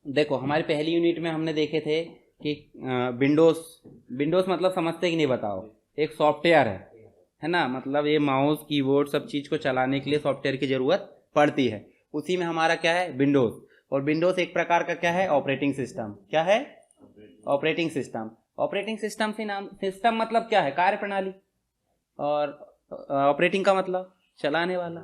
देखो हमारी पहली यूनिट में हमने देखे थे कि विंडोज़ विंडोज़ मतलब समझते कि नहीं बताओ। एक सॉफ्टवेयर है ना, मतलब ये माउस कीबोर्ड सब चीज़ को चलाने के लिए सॉफ्टवेयर की ज़रूरत पड़ती है। उसी में हमारा क्या है, विंडोज़। और विंडोज़ एक प्रकार का क्या है, ऑपरेटिंग सिस्टम। क्या है, ऑपरेटिंग सिस्टम। ऑपरेटिंग सिस्टम से नाम, सिस्टम मतलब क्या है, कार्य प्रणाली। और ऑपरेटिंग का मतलब चलाने वाला,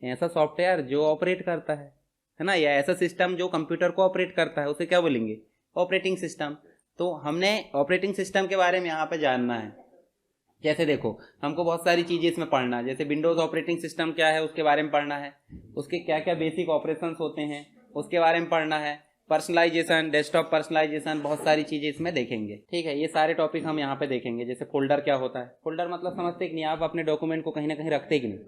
ऐसा सॉफ्टवेयर जो ऑपरेट करता है ना, या ऐसा सिस्टम जो कंप्यूटर को ऑपरेट करता है, उसे क्या बोलेंगे, ऑपरेटिंग सिस्टम। तो हमने ऑपरेटिंग सिस्टम के बारे में यहाँ पे जानना है। जैसे देखो हमको बहुत सारी चीज़ें इसमें पढ़ना है, जैसे विंडोज़ ऑपरेटिंग सिस्टम क्या है उसके बारे में पढ़ना है, उसके क्या क्या बेसिक ऑपरेशंस होते हैं उसके बारे में पढ़ना है, पर्सनलाइजेशन, डेस्कटॉप पर्सनलाइजेशन, बहुत सारी चीज़ें इसमें देखेंगे। ठीक है, ये सारे टॉपिक हम यहाँ पे देखेंगे। जैसे फोल्डर क्या होता है, फोल्डर मतलब समझते कि नहीं आप, अपने डॉक्यूमेंट को कहीं ना कहीं रखते कि नहीं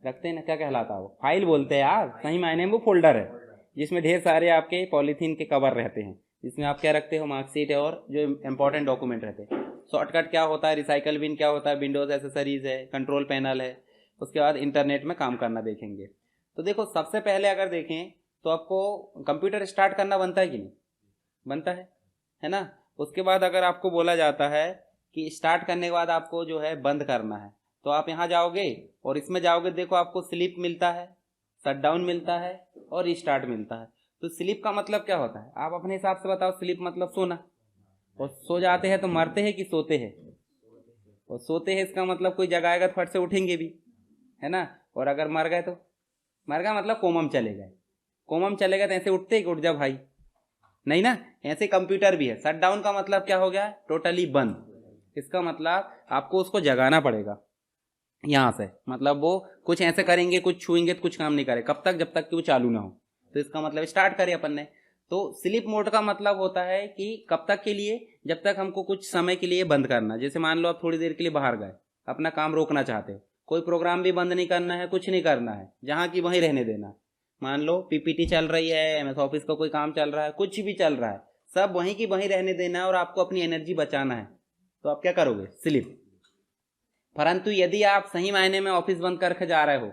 रखते हैं ना, क्या कहलाता है वो, फाइल बोलते हैं यार, सही मायने में वो फोल्डर है जिसमें ढेर सारे आपके पॉलीथीन के कवर रहते हैं, जिसमें आप क्या रखते हो, मार्कशीट है और जो इंपॉर्टेंट डॉक्यूमेंट रहते हैं। शॉर्टकट क्या होता है, रिसाइकल बिन क्या होता है, विंडोज़ एसेसरीज है, कंट्रोल पैनल है। उसके बाद इंटरनेट में काम करना देखेंगे। तो देखो सबसे पहले अगर देखें तो आपको कंप्यूटर स्टार्ट करना बनता है कि नहीं, बनता है ना। उसके बाद अगर आपको बोला जाता है कि स्टार्ट करने के बाद आपको जो है बंद करना है, तो आप यहाँ जाओगे और इसमें जाओगे, देखो आपको स्लिप मिलता है, शट डाउन मिलता है और रिस्टार्ट मिलता है। तो स्लिप का मतलब क्या होता है, आप अपने हिसाब से बताओ। स्लिप मतलब सोना, और सो जाते हैं तो मरते हैं कि सोते हैं, और सोते हैं इसका मतलब कोई जगाएगा तो फट से उठेंगे भी, है ना। और अगर मर गए तो, मर गया मतलब कोमम चले गए, कोमम चले गए तो ऐसे उठते कि उठ जा भाई, नहीं ना। ऐसे कंप्यूटर भी है। शट डाउन का मतलब क्या हो गया, टोटली बंद। इसका मतलब आपको उसको जगाना पड़ेगा यहाँ से, मतलब वो कुछ ऐसे करेंगे, कुछ छुएंगे तो कुछ काम नहीं करे, कब तक, जब तक कि वो चालू ना हो। तो इसका मतलब स्टार्ट करें अपन ने। तो स्लीप मोड का मतलब होता है कि कब तक के लिए, जब तक हमको कुछ समय के लिए बंद करना। जैसे मान लो आप थोड़ी देर के लिए बाहर गए, अपना काम रोकना चाहते हो, कोई प्रोग्राम भी बंद नहीं करना है, कुछ नहीं करना है, जहाँ की वहीं रहने देना। मान लो पीपीटी चल रही है, एमएस ऑफिस का कोई काम चल रहा है, कुछ भी चल रहा है, सब वहीं की वहीं रहने देना है और आपको अपनी एनर्जी बचाना है। तो आप क्या करोगे, स्लीप। परंतु यदि आप सही मायने में ऑफिस बंद करके जा रहे हो,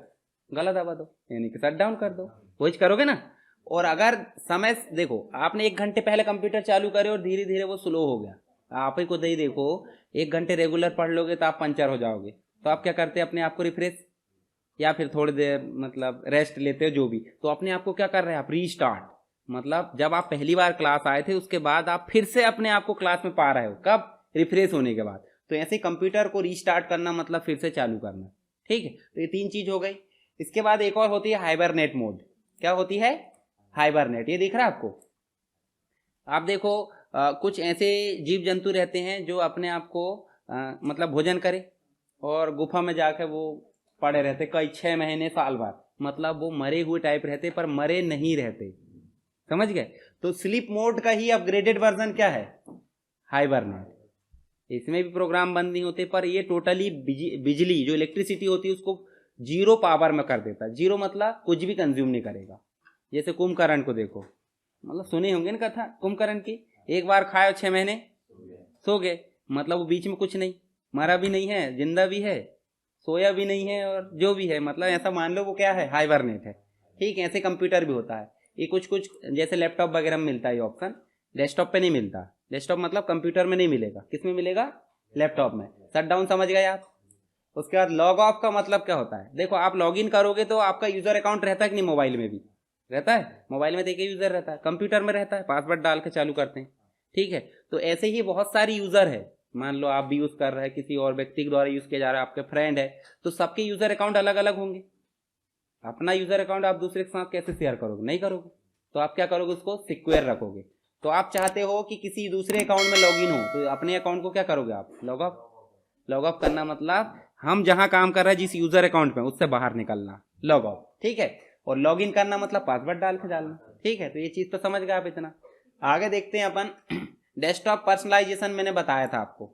गलत दबा दो, यानी कि शट डाउन कर दो, वही करोगे ना। और अगर समय देखो, आपने 1 घंटे पहले कंप्यूटर चालू करे और धीरे धीरे वो स्लो हो गया, आप ही को दे देखो, 1 घंटे रेगुलर पढ़ लोगे तो आप पंचर हो जाओगे। तो आप क्या करते हैं, अपने आप को रिफ्रेश, या फिर थोड़ी देर मतलब रेस्ट लेते हो जो भी, तो अपने आप को क्या कर रहे हैं आप, रीस्टार्ट। मतलब जब आप पहली बार क्लास आए थे उसके बाद आप फिर से अपने आप को क्लास में पा रहे हो, कब, रिफ्रेश होने के बाद। तो ऐसे कंप्यूटर को रीस्टार्ट करना मतलब फिर से चालू करना। ठीक है, तो ये 3 चीज हो गई। इसके बाद एक और होती है हाइबरनेट मोड। क्या होती है, हाइबरनेट। ये दिख रहा है आपको, आप देखो कुछ ऐसे जीव जंतु रहते हैं जो अपने आप को मतलब भोजन करे और गुफा में जाकर वो पड़े रहते कई 6 महीने साल भर, मतलब वो मरे हुए टाइप रहते पर मरे नहीं रहते, समझ गए। तो स्लीप मोड का ही अपग्रेडेड वर्जन क्या है, हाइबरनेट। इसमें भी प्रोग्राम बंद नहीं होते, पर ये टोटली बिजली जो इलेक्ट्रिसिटी होती है उसको 0 पावर में कर देता है। 0 मतलब कुछ भी कंज्यूम नहीं करेगा। जैसे कुंभकर्ण को देखो, मतलब सुने होंगे ना कथा कुंभकर्ण की, एक बार खाए 6 महीने सो गए, मतलब वो बीच में कुछ नहीं, मरा भी नहीं है, जिंदा भी है, सोया भी नहीं है, और जो भी है, मतलब ऐसा मान लो वो क्या है, हाइबरनेट है। ठीक है, ऐसे कंप्यूटर भी होता है। ये कुछ कुछ जैसे लैपटॉप वगैरह में मिलता है ये ऑप्शन, डेस्कटॉप पे नहीं मिलता। डेस्कटॉप मतलब कंप्यूटर में नहीं मिलेगा, किस में मिलेगा, लैपटॉप में। शट डाउन समझ गए आप। उसके बाद लॉग ऑफ का मतलब क्या होता है, देखो आप लॉग इन करोगे तो आपका यूजर अकाउंट रहता है कि नहीं, मोबाइल में भी रहता है, मोबाइल में देखिए यूजर रहता है, कंप्यूटर में रहता है, पासवर्ड डाल के चालू करते हैं। ठीक है, तो ऐसे ही बहुत सारी यूजर है, मान लो आप भी यूज कर रहे हैं, किसी और व्यक्ति के द्वारा यूज किया जा रहा है, आपके फ्रेंड है, तो सबके यूजर अकाउंट अलग अलग होंगे। अपना यूजर अकाउंट आप दूसरे के साथ कैसे शेयर करोगे, नहीं करोगे। तो आप क्या करोगे, उसको सिक्योर रखोगे। तो आप चाहते हो कि किसी दूसरे अकाउंट में लॉगिन हो, तो अपने अकाउंट को क्या करोगे आप, लॉग ऑफ। लॉग ऑफ करना मतलब हम जहां काम कर रहे हैं जिस यूजर अकाउंट में, उससे बाहर निकलना, लॉग ऑफ। ठीक है, और लॉग इन करना मतलब पासवर्ड डाल के डालना। ठीक है, तो ये चीज तो समझ गए आप इतना। आगे देखते हैं अपन डेस्कटॉप पर्सनलाइजेशन मैंने बताया था आपको,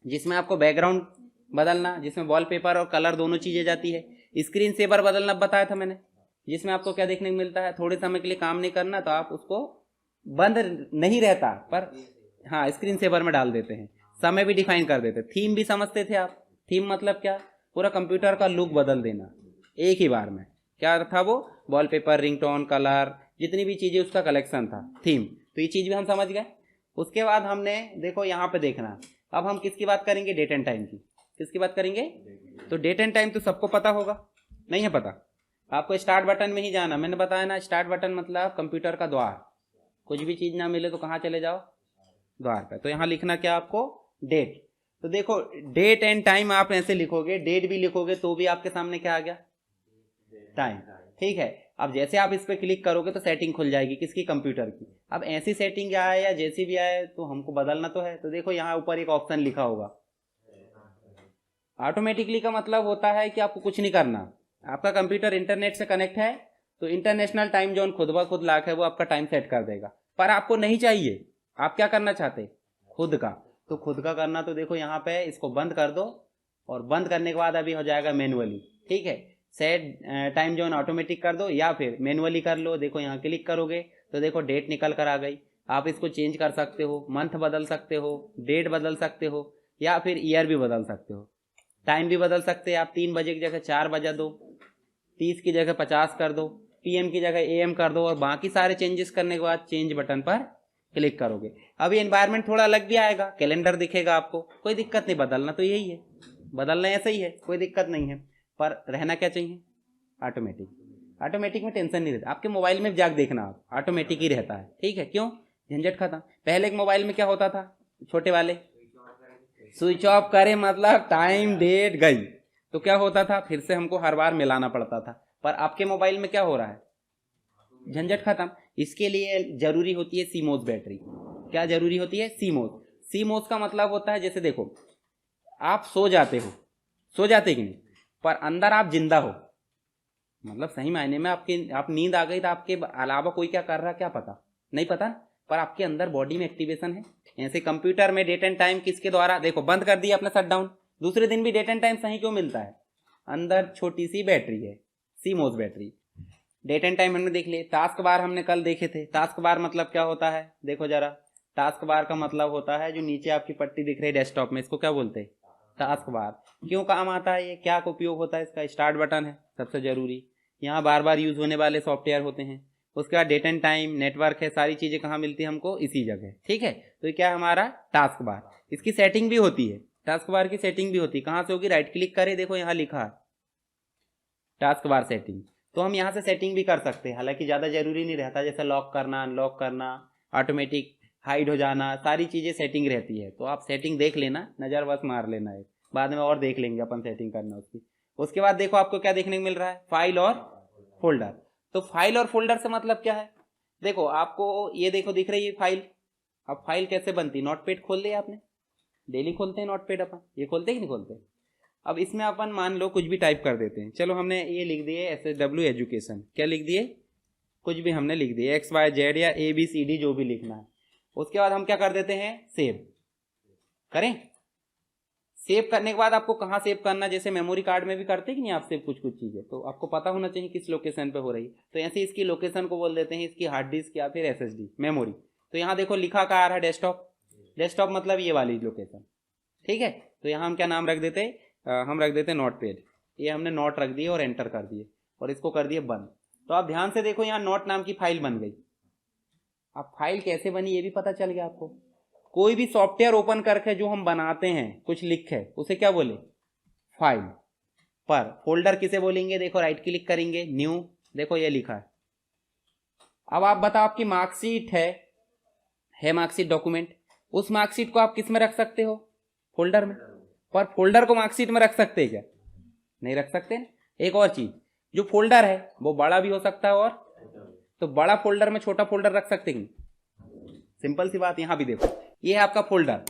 जिसमें आपको बैकग्राउंड बदलना, जिसमें वॉलपेपर और कलर दोनों चीजें जाती है। स्क्रीन सेवर बदलना बताया था मैंने, जिसमें आपको क्या देखने को मिलता है, थोड़े समय के लिए काम नहीं करना तो आप उसको बंद नहीं रहता, पर हाँ स्क्रीन सेवर में डाल देते हैं। समय भी डिफाइन कर देते। थीम भी समझते थे आप, थीम मतलब क्या, पूरा कंप्यूटर का लुक बदल देना एक ही बार में। क्या था वो, वॉलपेपर, रिंगटोन, कलर, जितनी भी चीज़ें उसका कलेक्शन था, थीम। तो ये चीज़ भी हम समझ गए। उसके बाद हमने देखो यहाँ पे देखना, अब हम किसकी बात करेंगे, डेट एंड टाइम की। किसकी बात करेंगे, तो डेट एंड टाइम तो सबको पता होगा, नहीं है पता? आपको स्टार्ट बटन में ही जाना, मैंने बताया ना, स्टार्ट बटन मतलब कंप्यूटर का द्वार। कुछ भी चीज़ ना मिले तो कहाँ चले जाओ, द्वार पे। तो यहाँ लिखना क्या आपको, डेट। तो देखो डेट एंड टाइम आप ऐसे लिखोगे, डेट भी लिखोगे तो भी आपके सामने क्या आ गया, टाइम। ठीक है, अब जैसे आप इस पर क्लिक करोगे तो सेटिंग खुल जाएगी, किसकी, कंप्यूटर की। अब ऐसी सेटिंग आए या जैसी भी आए तो हमको बदलना तो है। तो देखो यहाँ ऊपर एक ऑप्शन लिखा होगा ऑटोमेटिकली, का मतलब होता है कि आपको कुछ नहीं करना। आपका कंप्यूटर इंटरनेट से कनेक्ट है तो इंटरनेशनल टाइम जोन खुद ब खुद लाके वो आपका टाइम सेट कर देगा। पर आपको नहीं चाहिए, आप क्या करना चाहते, खुद का। तो खुद का करना, तो देखो यहाँ पे इसको बंद कर दो, और बंद करने के बाद अभी हो जाएगा मैनुअली। ठीक है, सेट टाइम जोन ऑटोमेटिक कर दो या फिर मैनुअली कर लो। देखो यहाँ क्लिक करोगे तो देखो डेट निकल कर आ गई। आप इसको चेंज कर सकते हो, मंथ बदल सकते हो, डेट बदल सकते हो, या फिर ईयर भी बदल सकते हो। टाइम भी बदल सकते हैं आप, 3 बजे की जगह 4 बजा दो, 30 की जगह 50 कर दो, पीएम की जगह एएम कर दो, और बाकी सारे चेंजेस करने के बाद चेंज बटन पर क्लिक करोगे। अभी एनवायरनमेंट थोड़ा अलग भी आएगा, कैलेंडर दिखेगा आपको, कोई दिक्कत नहीं, बदलना तो यही है, बदलना ऐसा ही है, कोई दिक्कत नहीं है। पर रहना क्या चाहिए, ऑटोमेटिक। ऑटोमेटिक में टेंशन नहीं रहता। आपके मोबाइल में जाके देखना आप, ऑटोमेटिक ही रहता है। ठीक है, क्यों, झंझट खत्म। पहले एक मोबाइल में क्या होता था, छोटे वाले, स्विच ऑफ करे मतलब टाइम डेट गई, तो क्या होता था, फिर से हमको हर बार मिलाना पड़ता था। पर आपके मोबाइल में क्या हो रहा है, झंझट खत्म। इसके लिए जरूरी होती है सीमोस बैटरी। क्या जरूरी होती है, सीमोस। सीमोस का मतलब होता है, जैसे देखो आप सो जाते हो, सो जाते कि नहीं, पर अंदर आप जिंदा हो, मतलब सही मायने में आपके, आप नींद आ गई तो आपके अलावा कोई क्या कर रहा क्या पता नहीं, पता, पर आपके अंदर बॉडी में एक्टिवेशन है। ऐसे कंप्यूटर में डेट एंड टाइम किसके द्वारा, देखो बंद कर दिया अपना शटडाउन, दूसरे दिन भी डेट एंड टाइम सही क्यों मिलता है, अंदर छोटी सी बैटरी है, CMOS battery. Date and time हमने देख लिए। टास्क बार हमने कल देखे थे। टास्क बार मतलब क्या होता है, देखो जरा, टास्क बार का मतलब होता है जो नीचे आपकी पट्टी दिख रही है डेस्कटॉप में, इसको क्या बोलते हैं, टास्क बार। क्यों काम आता है ये, क्या उपयोग होता है इसका, स्टार्ट बटन है सबसे जरूरी, यहाँ बार बार यूज होने वाले सॉफ्टवेयर होते हैं। उसके बाद डेट एंड टाइम, नेटवर्क है, सारी चीजें कहाँ मिलती है हमको, इसी जगह। ठीक है, तो ये क्या है हमारा टास्क बार। इसकी सेटिंग भी होती है, टास्क बार की सेटिंग भी होती है। कहाँ से होगी, राइट क्लिक करें, देखो यहाँ लिखा है टास्क बार सेटिंग, तो हम यहाँ से सेटिंग भी कर सकते हैं। हालांकि ज़्यादा जरूरी नहीं रहता, जैसे लॉक करना, अनलॉक करना, ऑटोमेटिक हाइड हो जाना, सारी चीज़ें सेटिंग रहती है। तो आप सेटिंग देख लेना, नज़र बस मार लेना है, बाद में और देख लेंगे अपन सेटिंग करना उसकी। उसके बाद देखो आपको क्या देखने को मिल रहा है, फाइल और फोल्डर। तो फाइल और फोल्डर से मतलब क्या है, देखो आपको ये देखो दिख रही है फाइल। अब फाइल कैसे बनती, नोटपैड खोल लिया आपने, डेली खोलते हैं नोटपैड अपन, ये खोलते कि नहीं खोलते। अब इसमें अपन मान लो कुछ भी टाइप कर देते हैं, चलो हमने ये लिख दिए SSW एजुकेशन, क्या लिख दिए, कुछ भी हमने लिख दिए, XYZ या ABCD जो भी लिखना है। उसके बाद हम क्या कर देते हैं, सेव करें। सेव करने के बाद आपको कहाँ सेव करना, जैसे मेमोरी कार्ड में भी करते कि नहीं आप सेव कुछ कुछ चीज़ें, तो आपको पता होना चाहिए किस लोकेशन पे हो रही है। तो ऐसे इसकी लोकेशन को बोल देते हैं इसकी हार्ड डिस्क या फिर SSD मेमोरी। तो यहाँ देखो लिखा क्या आ रहा है, डेस्कटॉप। डेस्कटॉप मतलब ये वाली लोकेशन। ठीक है, तो यहाँ हम क्या नाम रख देते, हम रख देते नोटपैड। ये हमने नोट रख दिए और एंटर कर दिए और इसको कर दिए बंद। तो आप ध्यान से देखो, यहाँ नोट नाम की फाइल बन गई। अब फाइल कैसे बनी ये भी पता चल गया आपको। कोई भी सॉफ्टवेयर ओपन करके जो हम बनाते हैं, कुछ लिखे, उसे क्या बोले, फाइल। पर फोल्डर किसे बोलेंगे, देखो राइट क्लिक करेंगे, न्यू, देखो ये लिखा है। अब आप बताओ, आपकी मार्कशीट है मार्कशीट डॉक्यूमेंट, उस मार्कशीट को आप किस में रख सकते हो, फोल्डर में। पर फोल्डर को मार्कशीट में रख सकते हैं क्या, नहीं रख सकते। एक और चीज, जो फोल्डर है वो बड़ा भी हो सकता है, और तो बड़ा फोल्डर में छोटा फोल्डर रख सकते हैं। सिंपल सी बात, यहां भी देखो, ये है आपका फोल्डर,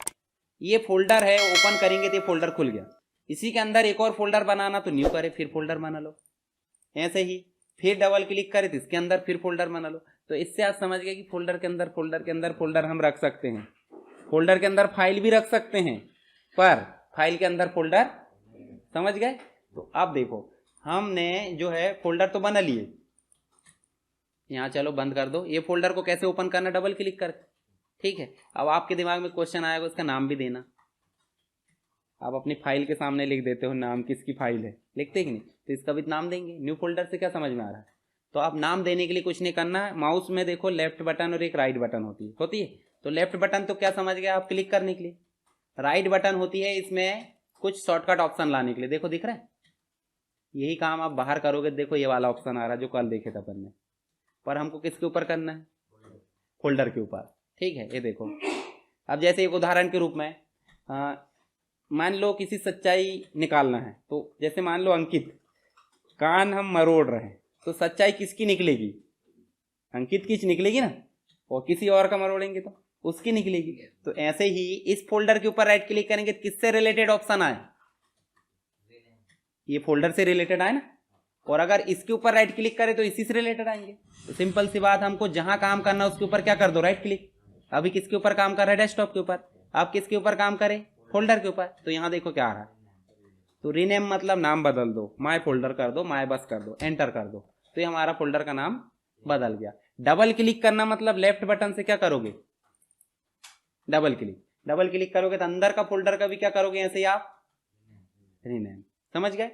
ये फोल्डर है, ओपन करेंगे तो ये फोल्डर खुल गया। इसी के अंदर एक और फोल्डर बनाना तो न्यू करे, फिर फोल्डर बना लो। ऐसे ही फिर डबल क्लिक करे तो इसके अंदर फिर फोल्डर बना लो। तो इससे आप समझ गए कि फोल्डर के अंदर फोल्डर के अंदर फोल्डर हम रख सकते हैं। फोल्डर के अंदर फाइल भी रख सकते हैं, पर फाइल के अंदर फोल्डर, समझ गए। तो अब देखो हमने जो है फोल्डर तो बना लिए, यहाँ चलो बंद कर दो। ये फोल्डर को कैसे ओपन करना, डबल क्लिक कर। ठीक है, अब आपके दिमाग में क्वेश्चन आएगा, उसका नाम भी देना। आप अपनी फाइल के सामने लिख देते हो नाम, किसकी फाइल है, लिखते कि नहीं, तो इसका भी नाम देंगे। न्यू फोल्डर से क्या समझ में आ रहा है, तो आप नाम देने के लिए कुछ नहीं करना है, माउस में देखो लेफ्ट बटन और एक राइट बटन होती है। तो लेफ्ट बटन तो क्या समझ गए आप, क्लिक करने के लिए। राइट बटन होती है इसमें कुछ शॉर्टकट ऑप्शन लाने के लिए। देखो दिख रहा है, यही काम आप बाहर करोगे, देखो ये वाला ऑप्शन आ रहा है जो कल देखे थे अपन ने, पर हमको किसके ऊपर करना है, फोल्डर के ऊपर। ठीक है, ये देखो। अब जैसे एक उदाहरण के रूप में मान लो किसी सच्चाई निकालना है, तो जैसे मान लो अंकित, कान हम मरोड़ रहे हैं, तो सच्चाई किसकी निकलेगी, अंकित की निकलेगी ना, और किसी और का मरोड़ेंगे तो उसकी निकलेगी। तो ऐसे ही इस फोल्डर के ऊपर राइट क्लिक करेंगे तो किससे रिलेटेड ऑप्शन आए, ये फोल्डर से रिलेटेड आए ना, और अगर इसके ऊपर राइट क्लिक करें तो इसी से रिलेटेड आएंगे। तो सिंपल सी बात, हमको जहां काम करना है उसके ऊपर क्या कर दो, राइट क्लिक। अभी किसके ऊपर काम कर रहे हैं, डेस्कटॉप के ऊपर। आप किसके ऊपर काम करें, फोल्डर के ऊपर। तो यहाँ देखो क्या आ रहा है, तो रीनेम मतलब नाम बदल दो, माय फोल्डर कर दो, माय बस कर दो, एंटर कर दो, तो ये हमारा फोल्डर का नाम बदल गया। डबल क्लिक करना मतलब लेफ्ट बटन से क्या करोगे, डबल क्लिक। डबल क्लिक करोगे तो अंदर का फोल्डर का भी क्या करोगे, ऐसे ही आप रीनेम, समझ गए।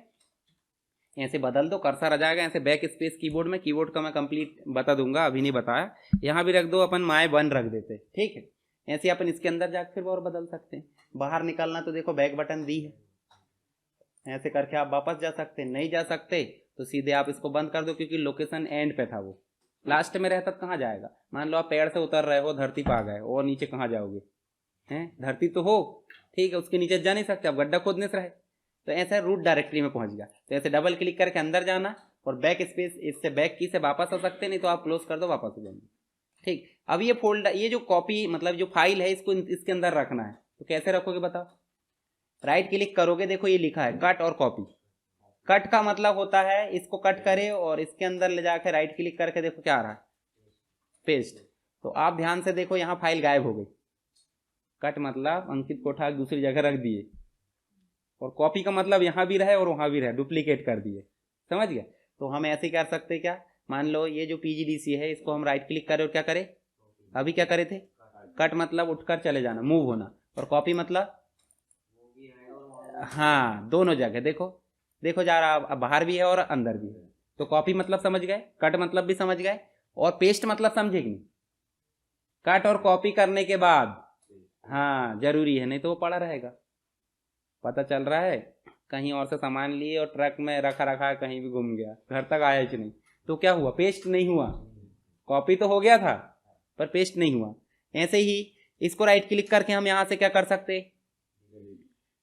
ऐसे बदल दो, कर्सर आ जाएगा। ऐसे बैक स्पेस कीबोर्ड में, कीबोर्ड का मैं कंप्लीट बता दूंगा, अभी नहीं बताया। यहाँ भी रख दो, अपन माय वन रख देते, ठीक है। ऐसे अपन इसके अंदर जाकर फिर और बदल सकते हैं। बाहर निकलना तो देखो बैक बटन दी है, ऐसे करके आप वापस जा सकते हैं। नहीं जा सकते तो सीधे आप इसको बंद कर दो, क्योंकि लोकेशन एंड पे था, वो लास्ट में रहता तो कहाँ जाएगा। मान लो आप पेड़ से उतर रहे हो, धरती पे आ गए और नीचे कहाँ जाओगे, हैं, धरती तो हो, ठीक है, उसके नीचे जा नहीं सकते, आप गड्ढा खोदने से रहे। तो ऐसे रूट डायरेक्टरी में पहुंच गया। तो ऐसे डबल क्लिक करके अंदर जाना, और बैक स्पेस, इससे बैक की से वापस आ सकते, नहीं तो आप क्लोज कर दो, वापस हो जाएंगे। ठीक, अब ये फोल्डर, ये जो कॉपी मतलब जो फाइल है, इसको इसके अंदर रखना है। तो कैसे रखोगे बताओ, राइट क्लिक करोगे, देखो ये लिखा है कट और कॉपी। कट का मतलब होता है इसको कट करे और इसके अंदर ले जाकर राइट क्लिक करके देखो क्या आ रहा है, पेस्ट। तो आप ध्यान से देखो, यहाँ फाइल गायब हो गई। कट मतलब अंकित को उठा दूसरी जगह रख दिए, और कॉपी का मतलब यहाँ भी रहे और वहां भी रहे, डुप्लीकेट कर दिए, समझ गया। तो हम ऐसे कर सकते क्या, मान लो ये जो पीजीडीसी है, इसको हम राइट क्लिक करें और क्या करें, अभी क्या करे थे, कट मतलब उठकर चले जाना, मूव होना, और कॉपी मतलब हाँ दोनों जगह देखो, देखो जा रहा, अब बाहर भी है और अंदर भी है। तो कॉपी मतलब समझ गए, कट मतलब भी समझ गए, और पेस्ट मतलब समझे कि नहीं। कट और कॉपी करने के बाद हाँ जरूरी है, नहीं तो वो पड़ा रहेगा। पता चल रहा है कहीं और से सामान लिए और ट्रक में रखा रखा कहीं भी घूम गया, घर तक आया ही नहीं, तो क्या हुआ, पेस्ट नहीं हुआ। कॉपी तो हो गया था पर पेस्ट नहीं हुआ। ऐसे ही इसको राइट क्लिक करके हम यहाँ से क्या कर सकते,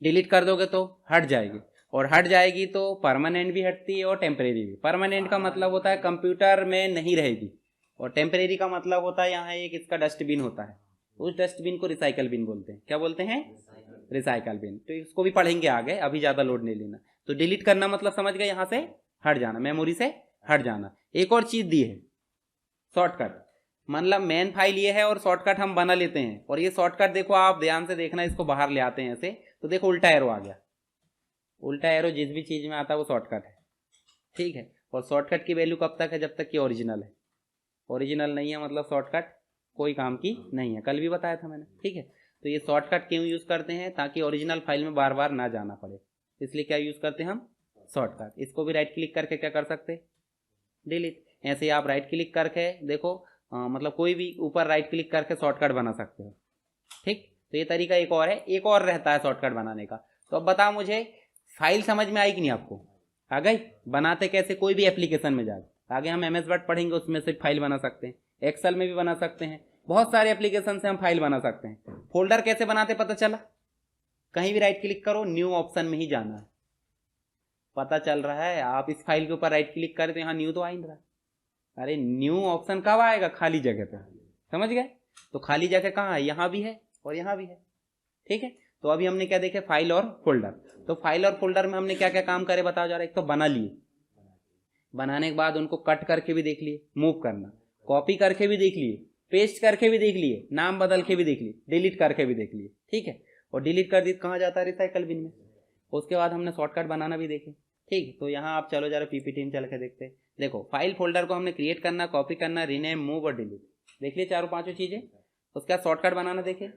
डिलीट कर दोगे तो हट जाएगी, और हट जाएगी तो परमानेंट भी हटती है और टेम्परेरी भी। परमानेंट का मतलब होता है कंप्यूटर में नहीं रहेगी, और टेम्परेरी का मतलब होता है यहाँ एक इसका डस्टबिन होता है, उस डस्टबिन को रिसाइकल बिन बोलते हैं। क्या बोलते हैं, रिसाइकल बिन। तो इसको भी पढ़ेंगे आगे, अभी ज्यादा लोड नहीं लेना। तो डिलीट करना मतलब समझ गए, यहाँ से हट जाना, मेमोरी से हट जाना। एक और चीज दी है शॉर्टकट, मतलब मेन फाइल ये है और शॉर्टकट हम बना लेते हैं। और ये शॉर्टकट देखो, आप ध्यान से देखना, इसको बाहर ले आते हैं ऐसे, तो देखो उल्टा एरो आ गया। उल्टा एरो जिस भी चीज में आता है वो शॉर्टकट है, ठीक है। और शॉर्टकट की वैल्यू कब तक है, जब तक कि ओरिजिनल है। ओरिजिनल नहीं है मतलब शॉर्टकट कोई काम की नहीं है, कल भी बताया था मैंने, ठीक है। तो ये शॉर्टकट क्यों यूज करते हैं, ताकि ओरिजिनल फाइल में बार बार ना जाना पड़े, इसलिए क्या यूज करते हैं हम, शॉर्टकट। इसको भी राइट क्लिक करके क्या कर सकते, डिलीट। ऐसे आप राइट क्लिक करके देखो मतलब कोई भी ऊपर राइट क्लिक करके शॉर्टकट बना सकते हो, ठीक। तो ये तरीका एक और है, एक और रहता है शॉर्टकट बनाने का। तो अब बता मुझे, फाइल समझ में आई कि नहीं आपको, आ गई। बनाते कैसे, कोई भी एप्लीकेशन में जाकर, आगे हम MS वर्ड पढ़ेंगे, उसमें से फाइल बना सकते हैं, एक्सेल में भी बना सकते हैं, बहुत सारे एप्लीकेशन से हम फाइल बना सकते हैं। फोल्डर कैसे बनाते पता चला, कहीं भी राइट क्लिक करो, न्यू ऑप्शन में ही जाना है। पता चल रहा है, आप इस फाइल के ऊपर राइट क्लिक करें तो यहाँ न्यू तो आ ही नहीं रहा। अरे न्यू ऑप्शन कब आएगा, खाली जगह पे, समझ गए। तो खाली जगह कहाँ है, यहाँ भी है और यहाँ भी है, ठीक है। तो अभी हमने क्या देखे, फाइल और फोल्डर। तो फाइल और फोल्डर में हमने क्या क्या काम करे बताओ जरा। एक तो बना लिए, बनाने के बाद उनको कट करके भी देख लिए, मूव करना, कॉपी करके भी देख लिए, पेस्ट करके भी देख लिए, नाम बदल के भी देख लिए, डिलीट करके भी देख लिए, ठीक है। और डिलीट कर दी कहाँ जाता है, रिसाइकल बिन में। उसके बाद हमने शॉर्टकट बनाना भी देखे, ठीक। तो यहाँ आप चलो जरा पीपीटी में चल के देखते हैं। देखो फाइल फोल्डर को हमने क्रिएट करना, कॉपी करना, रीनेम, मूव और डिलीट, देख लिए चारों पांचों चीजें। उसके बाद शॉर्टकट बनाना देखे।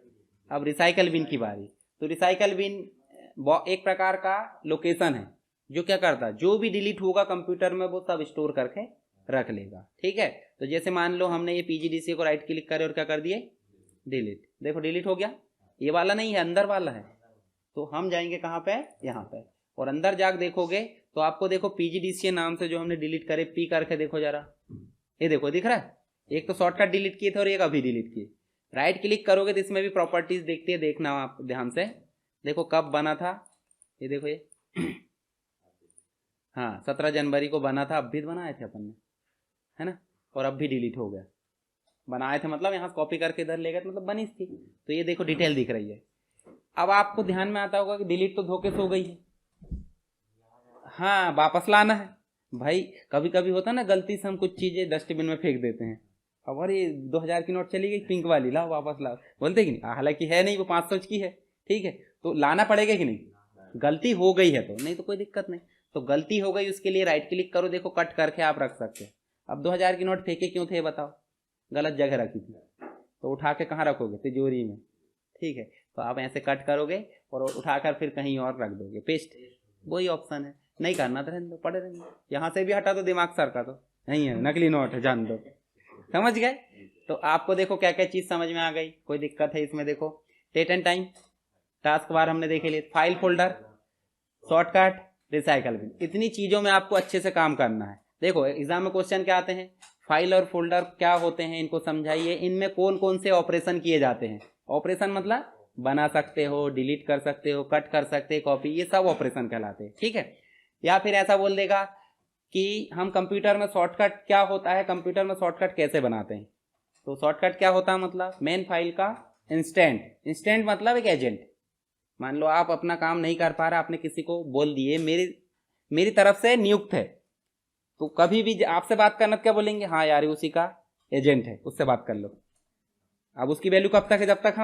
अब रिसाइकल बिन की बारी। तो रिसाइकल बिन एक प्रकार का लोकेशन है जो क्या करता है, जो भी डिलीट होगा कंप्यूटर में वो सब स्टोर करके रख लेगा। ठीक है, तो जैसे मान लो हमने ये PGDCA को राइट क्लिक करे और क्या कर दिए, डिलीट। देखो डिलीट हो गया, ये वाला नहीं है, अंदर वाला है। तो हम जाएंगे कहाँ पे, यहाँ पे, और अंदर जाके देखोगे तो आपको देखो PGDCA नाम से जो हमने डिलीट करे, पी करके देखो जरा, ये देखो दिख रहा है। एक तो शॉर्टकट डिलीट किए थे और एक अभी डिलीट किए। राइट क्लिक करोगे तो इसमें भी प्रॉपर्टीज देखती है, देखना आप ध्यान से। देखो कब बना था, ये देखो ये हाँ 17 जनवरी को बना था, अब भी बनाए थे अपन ने, है ना, और अब भी डिलीट हो गया। बनाए थे मतलब यहाँ कॉपी करके इधर ले गए, मतलब बनी थी। तो ये देखो डिटेल दिख रही है। अब आपको ध्यान में आता होगा कि डिलीट तो धोखे से हो गई है, हाँ वापस लाना है भाई। कभी कभी होता है ना, गलती से हम कुछ चीजें डस्टबिन में फेंक देते हैं, अब अरे 2000 की नोट चली गई पिंक वाली, लाओ वापस लाओ, बोलते कि नहीं, हालांकि है नहीं, वो 500 की है। ठीक है, तो लाना पड़ेगा कि नहीं, गलती हो गई है तो, नहीं तो कोई दिक्कत नहीं। तो गलती हो गई, उसके लिए राइट क्लिक करो, देखो कट करके आप रख सकते हैं। अब 2000 की नोट फेंके क्यों थे बताओ, गलत जगह रखी थी, तो उठा के कहाँ रखोगे, तिजोरी में। ठीक है, तो आप ऐसे कट करोगे और उठाकर फिर कहीं और रख दोगे, पेस्ट, वही ऑप्शन है। नहीं करना तो रहने दो, पड़े रहेंगे। यहाँ से भी हटा दो, दिमाग सर का तो नहीं है, नकली नोट है, जान दो। समझ गए, तो आपको देखो क्या क्या चीज समझ में आ गई, कोई दिक्कत है इसमें। देखो date and time, task bar हमने देखे लिए, file folder, shortcut, recycle bin, इतनी चीजों में आपको अच्छे से काम करना है। देखो एग्जाम में क्वेश्चन क्या आते हैं, फाइल और फोल्डर क्या होते हैं, इनको समझाइए, इनमें कौन कौन से ऑपरेशन किए जाते हैं। ऑपरेशन मतलब बना सकते हो, डिलीट कर सकते हो, कट कर सकते हो, कॉपी, ये सब ऑपरेशन कहलाते हैं। ठीक है, या फिर ऐसा बोल देगा कि हम कंप्यूटर में शॉर्टकट क्या होता है, कंप्यूटर में शॉर्टकट कैसे बनाते हैं। तो शॉर्टकट क्या होता है, मतलब मेन फाइल का इंस्टेंट, इंस्टेंट मतलब एक एजेंट। मान लो आप अपना काम नहीं कर पा रहा, आपने किसी को बोल दिए मेरी तरफ से नियुक्त है, तो कभी भी आपसे बात करना तो क्या बोलेंगे, हाँ यार उसी का एजेंट है, उससे बात कर लो। अब उसकी वैल्यू कब तक है, जब तक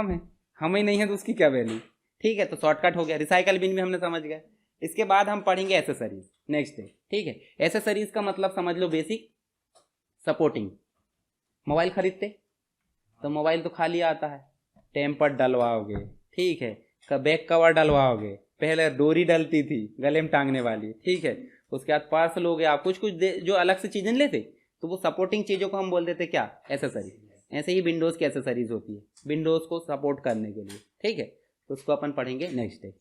हम ही नहीं है तो उसकी क्या वैल्यू। ठीक है, तो शॉर्टकट हो गया। रिसाइकल बिन भी हमने समझ गए। इसके बाद हम पढ़ेंगे एसेसरीज, नेक्स्ट डे। ठीक है, एसेसरीज का मतलब समझ लो बेसिक सपोर्टिंग। मोबाइल खरीदते तो मोबाइल तो खाली आता है, टेम्पर डलवाओगे, ठीक है, बैक कवर डलवाओगे, पहले डोरी डलती थी गले में टांगने वाली, ठीक है, उसके बाद पार्सल हो गया, कुछ कुछ जो अलग से चीजें लेते, तो वो सपोर्टिंग चीजों को हम बोल देते क्या, एसेसरीज। ऐसे ही विंडोज की एसेसरीज होती है, विंडोज को सपोर्ट करने के लिए। ठीक है, तो उसको अपन पढ़ेंगे नेक्स्ट डे।